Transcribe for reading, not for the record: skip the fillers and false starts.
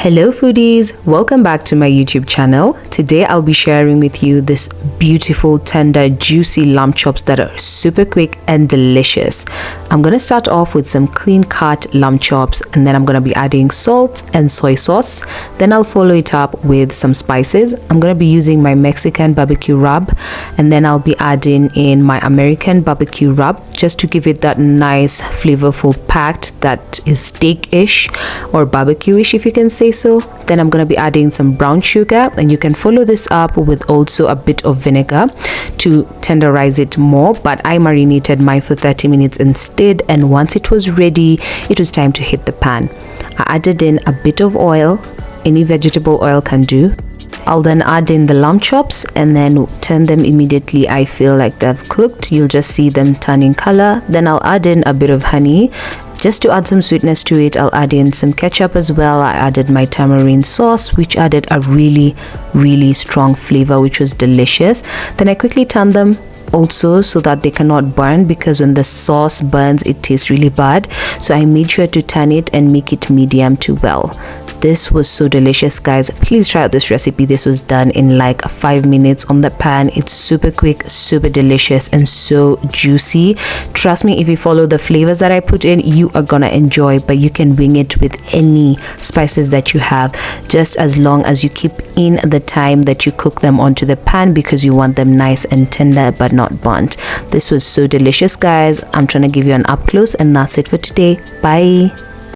Hello foodies, welcome back to my YouTube channel. Today I'll be sharing with you this beautiful, tender, juicy lamb chops that are super quick and delicious. I'm gonna start off with some clean cut lamb chops, and then I'm gonna be adding salt and soy sauce. Then I'll follow it up with some spices. I'm gonna be using my Mexican barbecue rub, and then I'll be adding in my American barbecue rub just to give it that nice flavorful packed that is steak-ish or barbecue-ish, if you can say so. Then I'm going to be adding some brown sugar, and you can follow this up with also a bit of vinegar to tenderize it more, but I marinated mine for 30 minutes instead, and once it was ready, it was time to hit the pan. I added in a bit of oil. Any vegetable oil can do. I'll then add in the lamb chops and then turn them immediately. I feel like they've cooked. You'll just see them turning color. Then I'll add in a bit of honey just to add some sweetness to it. I'll add in some ketchup as well. I added my tamarind sauce, which added a really strong flavor, which was delicious. Then I quickly turned them also so that they cannot burn, because when the sauce burns it tastes really bad. So I made sure to turn it and make it medium to well. This was so delicious, guys. Please try out this recipe. This was done in like 5 minutes on the pan. It's super quick, super delicious, and so juicy. Trust me, if you follow the flavors that I put in, you are gonna enjoy. But you can wing it with any spices that you have, just as long as you keep in the time that you cook them onto the pan, because you want them nice and tender but not burnt. This was so delicious, guys. I'm trying to give you an up close, and that's it for today. Bye.